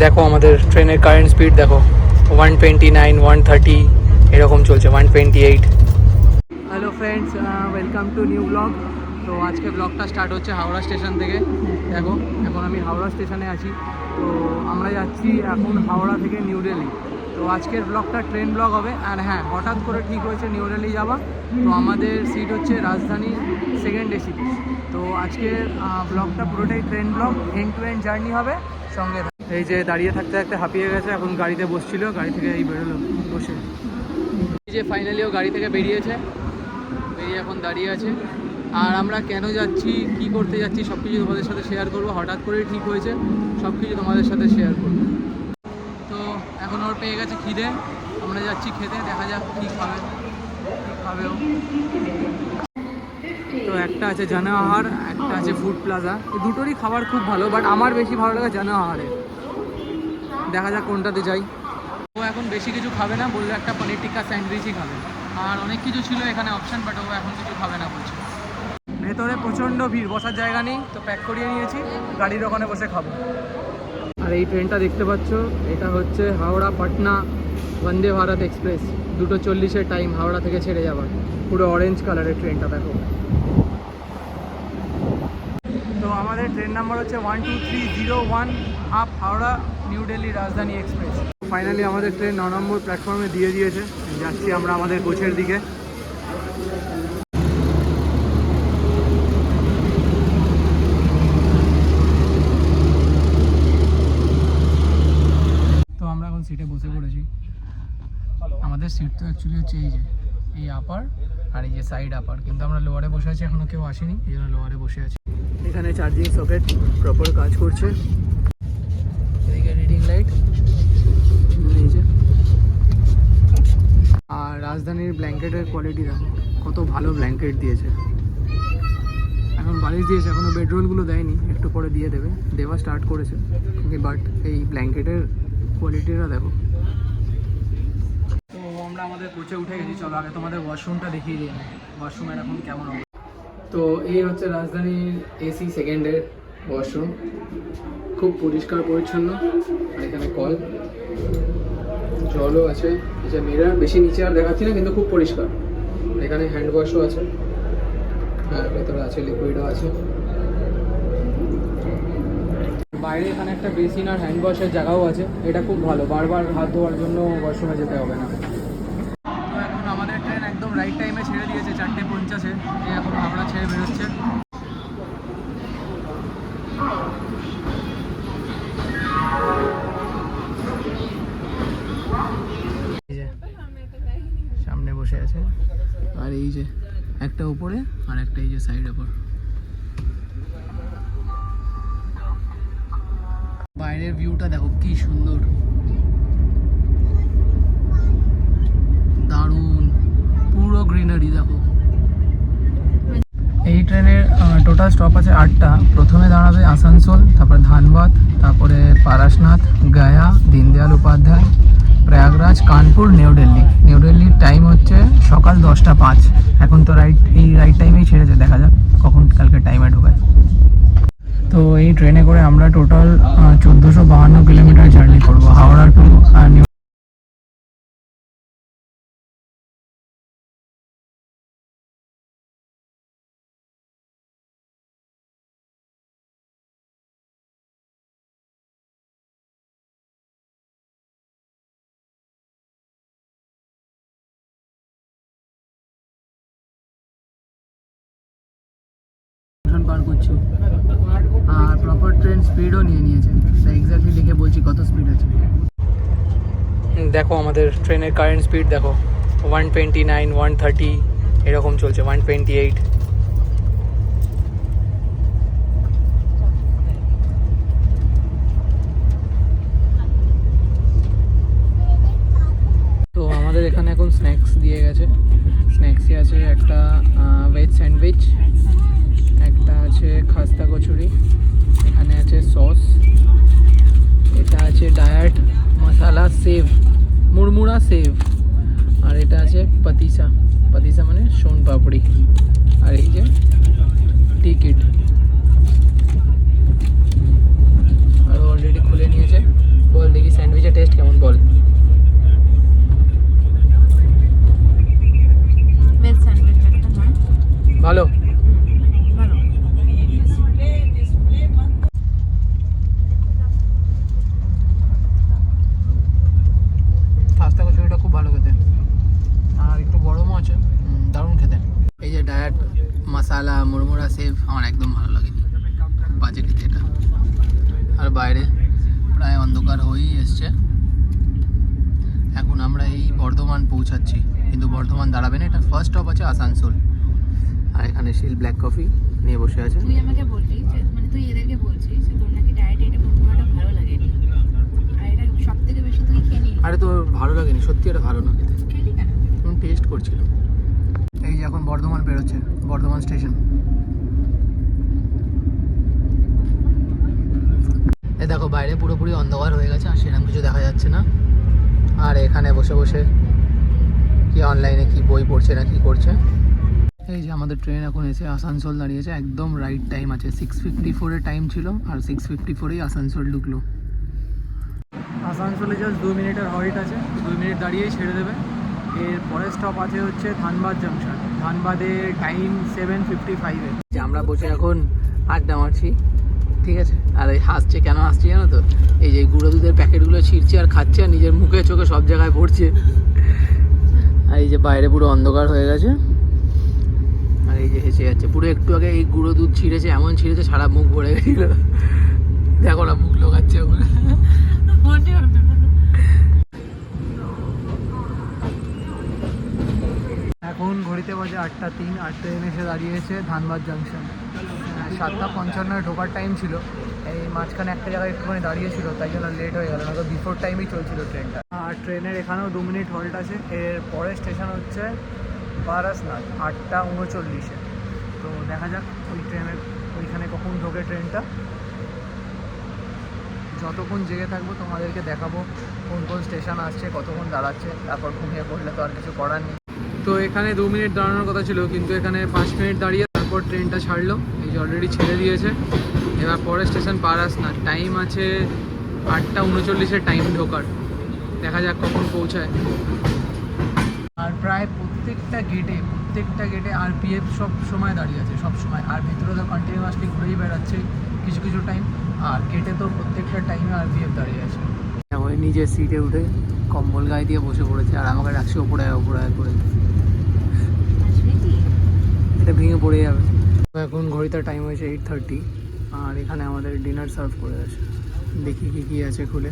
দেখো আমাদের ট্রেনের কারেন্ট স্পিড দেখো 129, 130 এরকম চলছে, 128। Hello friends, welcome to new blog. তো আজকে ব্লগটা স্টার্ট হচ্ছে হাওড়া স্টেশন থেকে। দেখো এখন আমি হাওড়া স্টেশনে আছি। তো আমরা যাচ্ছি এখন হাওড়া থেকে নিউ দিল্লি। তো আজকের ব্লগটা ট্রেন ব্লগ হবে। আর হ্যাঁ, হঠাৎ করে ঠিক হয়েছে নিউ দিল্লি যাওয়া। তো আমাদের সিট হচ্ছে রাজধানী সেকেন্ড এসিতে। তো আজকের ব্লগটা পুরোটাই train blog, end to end journey হবে। সঙ্গে এই যে দাঁড়িয়ে থাকতে থাকতে হাঁপিয়ে গেছে, এখন গাড়িতে বসছিল, গাড়ি থেকে এই বেরোলো বসে। এই যে ফাইনালিও গাড়ি থেকে বেরিয়ে এখন দাঁড়িয়ে আছে। আর আমরা কেন যাচ্ছি, কি করতে যাচ্ছি, সব কিছু তোমাদের সাথে শেয়ার করবো। হঠাৎ করেই ঠিক হয়েছে, সব কিছু তোমাদের সাথে শেয়ার করবো। তো এখন ওর পেয়ে গেছে খিদে, আমরা যাচ্ছি খেতে, দেখা যাক কী খাবেও। তো একটা আছে জানা আহার, একটা আছে ফুড প্লাজা। এই দুটোরই খাবার খুব ভালো, বাট আমার বেশি ভালো লাগে জানা আহারে। দেখা যাক কোনটাতে যাই। ও এখন বেশি কিছু খাবে না, বললো একটা পনির টিক্কা স্যান্ডউইচই খাবে। আর অনেক কিছু ছিল এখানে অপশান, বাট ও এখন কিছু খাবে না বলছে। ভেতরে প্রচণ্ড ভিড়, বসার জায়গা নেই, তো প্যাক করিয়ে নিয়েছি, গাড়ির ওখানে বসে খাবো। আর এই ট্রেনটা দেখতে পাচ্ছ, এটা হচ্ছে হাওড়া পাটনা বন্দে ভারত এক্সপ্রেস। 2:40 টাইম হাওড়া থেকে ছেড়ে যাবার। পুরো অরেঞ্জ কালারের ট্রেনটা দেখো। তো আমাদের ট্রেন নাম্বার হচ্ছে 12301 আপ হাওড়া নিউ দিল্লি রাজধানী এক্সপ্রেস। ফাইনালি আমাদের ট্রেন 9 নম্বর প্ল্যাটফর্মে দিয়ে দিয়েছে। যাচ্ছি আমরা আমাদের কোচের দিকে। তো আমরা এখন সিটে বসে পড়েছি। আমাদের সিট তো অ্যাকচুয়ালি হচ্ছে এই আপার আর এই যে সাইড আপার, কিন্তু আমরা লোয়ারে বসে আছি, এখনও কেউ আসেনি, এই জন্য লোয়ারে বসে আছি। এখানে চার্জিং সকেট প্রপার কাজ করছে। এদিকে রিডিং লাইট, এই যে। আর রাজধানীর ব্ল্যাঙ্কেটের কোয়ালিটি দেখো, কত ভালো ব্ল্যাঙ্কেট দিয়েছে। এখন বালিশ দিয়েছে, এখনও বেডরোলগুলো দেয়নি, একটু পরে দিয়ে দেওয়া স্টার্ট করেছে। বাট এই ব্ল্যাঙ্কেটের কোয়ালিটিটা দেখো। তো আমরা আমাদের কোচে উঠে গেছি, চলো আগে তোমাদের ওয়াশরুমটা দেখিয়ে দিই। ওয়াশরুমের এখন কেমন হবে। তো এই হচ্ছে রাজধানীর এসি সেকেন্ডের ওয়াশরুম, খুব পরিষ্কার পরিচ্ছন্ন। আর এখানে কল, জলও আছে, যে মিরার বেশি নিচে আর দেখাচ্ছি না, কিন্তু খুব পরিষ্কার। এখানে হ্যান্ড ওয়াশও আছে, আর ভেতরে আছে লিকুইডও আছে। বাইরে এখানে একটা বেসিন আর হ্যান্ড ওয়াশের জায়গাও আছে, এটা খুব ভালো, বারবার হাত ধোয়ার জন্য ওয়াশরুমে যেতে হবে না। তো এখন আমাদের ট্রেন একদম রাইট টাইমে ছেড়ে দিয়েছে, 4:50-এ। এখন হাওড়া ছেড়ে বেরোচ্ছে। সামনে বসে আছে, আর এই যে একটা উপরে আর একটা এই যে সাইড উপর। বাইরের ভিউটা দেখো কি সুন্দর, দারুণ, পুরো গ্রিনারি দেখো। এই ট্রেনের টোটাল স্টপ আছে 8টা। প্রথমে দাঁড়াবে আসানসোল, তারপর ধানবাদ, তারপরে পারাসনাথ, গয়া, দীনদয়াল উপাধ্যায়, প্রয়াগরাজ, কানপুর, নিউ দিল্লি। নিউ দিল্লির টাইম হচ্ছে সকাল 10টা 5। এখন তো রাইট টাইমেই ছেড়েছে, দেখা যাক কখন কালকে টাইমে ঢোকায়। তো এই ট্রেনে করে আমরা টোটাল 1452 কিলোমিটার জার্নি করবো হাওড়া টু নিউ। পার করছি, আর প্রপার ট্রেন স্পিডও নিয়ে নিয়েছে, তাই এক্স্যাক্টলি লিখে বলছি কত স্পিড আছে। দেখো আমাদের ট্রেনের কারেন্ট স্পিড দেখো, 129, 130 এরকম চলছে, 128। তো আমাদের এখানে এখন স্ন্যাক্স দিয়ে গেছে। স্ন্যাক্সে আছে একটা ভেজ স্যান্ডউইচ, একটা আছে খাস্তা কচুরি, এখানে আছে সস, এটা আছে ডায়েট মশালা সেভ, মুড়মুড়া সেভ, আর এটা আছে পাতিসা মানে সোন পাপড়ি, আর এই যে টিকিট। আর অলরেডি খুলে নিয়েছে, বাইরে প্রায় অন্ধকার হয়েই এসছে। এখন আমরা এই বর্ধমান পৌঁছাচ্ছি, কিন্তু বর্ধমান দাঁড়াবে না, এটা ফার্স্ট স্টপ আছে আসানসোল। আর এখানে শিল ব্ল্যাক কফি নিয়ে বসে আছে। তুই আমাকে বললি যে মানে তুই এদেরকে বলছিস যে তোর নাকি ডায়েট এটা মোমোটা ভালো লাগেনি, আর এটা সবথেকে বেশি তুই খেয়ে নিলি। আরে তো ভালো লাগেনি, সত্যি এটা ভালো না খেতে। খেলি কেন? আমি টেস্ট করছিলাম। এই যে এখন বর্ধমান বেরোচ্ছে, বর্ধমান স্টেশন। এই দেখো বাইরে পুরোপুরি অন্ধকার হয়ে গেছে, আর সেরকম কিছু দেখা যাচ্ছে না। আর এখানে বসে বসে কি অনলাইনে কি বই পড়ছে না কি করছে। এই যে আমাদের ট্রেন এখন এসে আসানসোল দাঁড়িয়েছে, একদম রাইট টাইম আছে। 6:54 টাইম ছিল, আর 6:54 আসানসোল ঢুকলো। আসানসোলে জাস্ট 2 মিনিটের হল্ট আছে, 2 মিনিট দাঁড়িয়েই ছেড়ে দেবে। এর পরের স্টপ আছে হচ্ছে ধানবাদ জাংশন। ধানবাদে টাইম 7:55 যে আমরা বসে এখন আড্ডা মারছি, ঠিক আছে। আর এই হাসছে, কেন হাসছে জানো তো? এই যে গুঁড়ো দুধের প্যাকেটগুলো ছিঁড়ছে আর খাচ্ছে, আর নিজের মুখে চোখে সব জায়গায় পড়ছে। আর এই যে বাইরে পুরো অন্ধকার হয়ে গেছে, আর এই যে হেসে যাচ্ছে। পুরো একটু আগে এই গুঁড়ো দুধ ছিঁড়েছে, এমন ছিঁড়েছে সারা মুখ ভরে গেছিল। দেখো না মুখ লোকাচ্ছে ওখানে। এখন ঘড়িতে বাজে 8:03, আর ট্রেন এসে দাঁড়িয়েছে ধানবাদ জাংশন। 7:55 ঢোকার টাইম ছিল, এই মাঝখানে একটা জায়গায় একটুখানি দাঁড়িয়েছিল, তাই জন্য লেট হয়ে গেল, নয়তো বিফোর টাইমই চলছিল ট্রেনটা। আর ট্রেনের এখানেও 2 মিনিট হল্ট আছে। এর পরের স্টেশন হচ্ছে বারাসনাথ 8:39। তো দেখা যাক ওই ট্রেনের ওইখানে কখন ঢোকে ট্রেনটা। যতক্ষণ জেগে থাকবো তোমাদেরকে দেখাবো কোন কোন স্টেশন আসছে, কতক্ষণ দাঁড়াচ্ছে। তারপর ঘুমিয়ে পড়লে তো আর কিছু করার নেই। তো এখানে 2 মিনিট দাঁড়ানোর কথা ছিল, কিন্তু এখানে 5 মিনিট দাঁড়িয়ে তারপর ট্রেনটা ছাড়লো। এই যে অলরেডি ছেড়ে দিয়েছে। এবার পরের স্টেশন বারাসনাথ, টাইম আছে 8:39 টাইম ঢোকার। দেখা যাক কখন পৌঁছায়। আর প্রায় প্রত্যেকটা গেটে আরপিএফ সব সময় দাঁড়িয়ে আছে, সব সময়। আর ভিতরে তো কন্টিনিউয়াসলি ঘুরেই বেড়াচ্ছে কিছু কিছু টাইম। আর গেটে তো প্রত্যেকটা টাইমে আরপিএফ দাঁড়িয়ে আছে। ওই নিজের সিটে উঠে কম্বল গায়ে দিয়ে বসে পড়েছে, আর আমাকে রাখছে ওপরে করে। এটা ভেঙে পড়ে যাবে। এখন ঘড়িতে টাইম হয়েছে 8:30, আর এখানে আমাদের ডিনার সার্ভ করে আছে। দেখি কি আছে খুলে।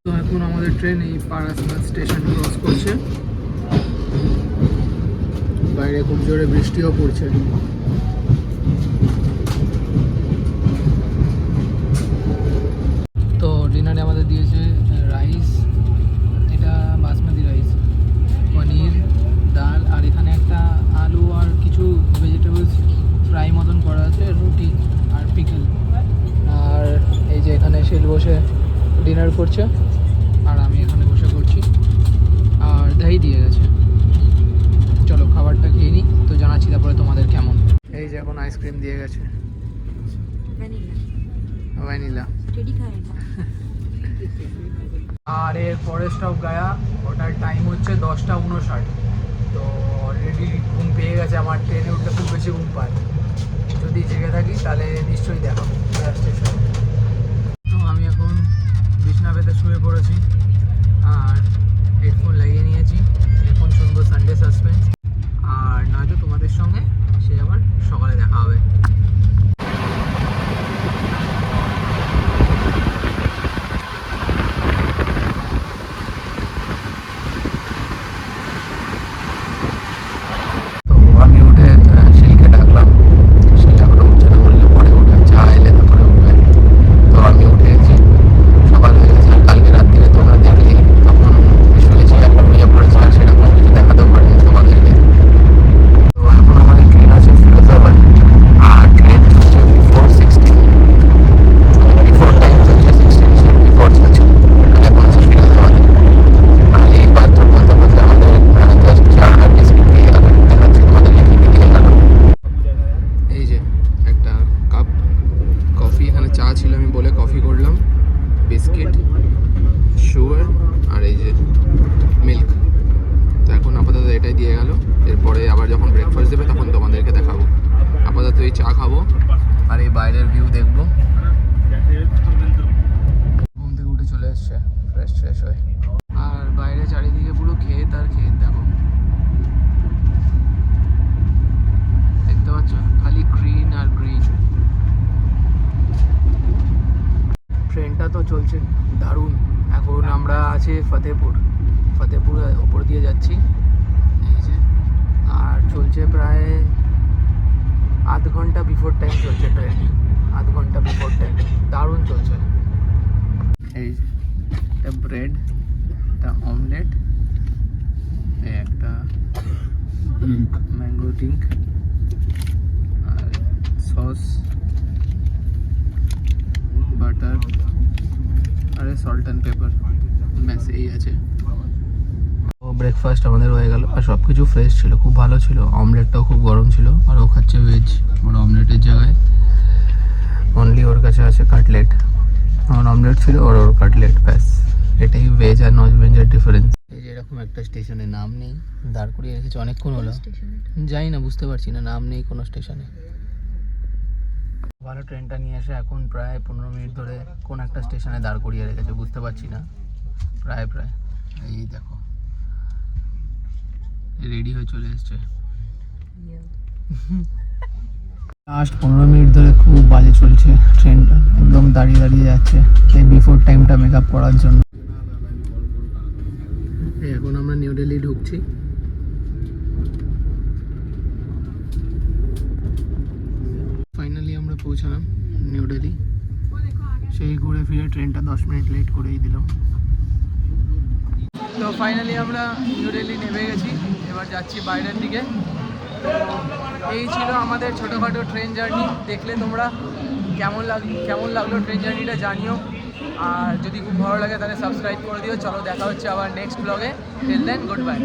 তো এখন আমাদের ট্রেন এই বারাসনাথ স্টেশন ক্রস করছে। বাইরে খুব জোরে বৃষ্টিও পড়ছে। তো ডিনারে আমাদের দিয়েছে রাইস, এটা বাসমতি রাইস, পনির, ডাল, আর এখানে একটা আলু আর কিছু ভেজিটেবলস ফ্রাই মতন করা আছে, রুটি আর পিকল। আর এই যে এখানে শিল বসে ডিনার করছে, আর আমি এখানে বসে করছি। আর দই দিয়ে গেছে। চলো খাবারটা খেয়ে নিই, তো জানাচ্ছি তারপরে তোমাদের কেমন। এই যে এখন আইসক্রিম দিয়ে গেছে, ভ্যানিলা। আর এর পরের স্টপ গায়া, ওটার টাইম হচ্ছে 10:59। তো অলরেডি ঘুম পেয়ে গেছে আমার। ট্রেনে উঠলে খুব বেশি ঘুম পায়, যদি জেগে থাকি তাহলে নিশ্চয়ই দেখাবো গয়া স্টেশন। তো আমি এখন বিছনা পেতে শুয়ে পড়েছি, আর হেডফোন লাগিয়ে নিয়েছি। এখন শুনবো সানডে সাসপেন্স, আর নয়তো তোমাদের সঙ্গে সে আবার সকালে দেখা হবে। ট্রেনটা তো চলছে দারুণ। এখন আমরা আছি ফতেপুরের ওপর দিয়ে যাচ্ছি, এই যে, আর চলছে প্রায় আধ ঘন্টা বিফোর টাইম চলছে ট্রেন, আধ ঘন্টা বিফোর টাইম, দারুণ চলছে। এই যে একটা ব্রেড, একটা অমলেট, একটা ম্যাঙ্গো ড্রিঙ্ক, আর সস, বাটার, আর সল্ট অ্যান্ড পেপার, ব্যাস এই আছে। ও ব্রেকফাস্ট আমাদের হয়ে গেল, আর সব কিছু ফ্রেশ ছিল, খুব ভালো ছিল। অমলেটটাও খুব গরম ছিল, আর ও খাচ্ছে ভেজ। ওর অমলেটের জায়গায় অনলি ওর কাছে আছে কাটলেট। আমার অমলেট ছিল, ওর কাটলেট, ব্যাস। এটাই ভেজ আর নন ভেজের ডিফারেন্স। এই যে এরকম একটা স্টেশনে নাম নেই, দাঁড় করিয়ে রেখেছে অনেকক্ষণ হলো, যাই না, বুঝতে পারছি না, নাম নেই কোনো স্টেশনে। ভালো, ট্রেনটা নিয়ে এসে এখন প্রায় 15 মিনিট ধরে কোন একটা স্টেশনে দাঁড় করিয়ে রেখেছে, বুঝতে পারছি না। প্রায় এই দেখো রেডি হয়ে চলে এসছে। লাস্ট 15 মিনিট ধরে খুব বাজে চলছে ট্রেনটা, একদম দাঁড়িয়ে দাঁড়িয়ে যাচ্ছে এই বিফোর টাইমটা মেক আপ করার জন্য। এখন আমরা নিউ দিল্লি ঢুকছি। ফাইনালি আমরা পৌঁছালাম নিউ দিল্লি। সেই ঘুরে ফিরে ট্রেনটা 10 মিনিট লেট করেই দিল। তো ফাইনালি আমরা নিউ দিল্লি নেমে গেছি, এবার যাচ্ছি বাইরের দিকে। তো এই ছিল আমাদের ছোটোখাটো ট্রেন জার্নি। দেখলে তোমরা কেমন লাগলো ট্রেন জার্নিটা জানিও, আর যদি খুব ভালো লাগে তাহলে সাবস্ক্রাইব করে দিও। চলো দেখা হচ্ছে আবার নেক্সট ব্লগে। Till then, good by.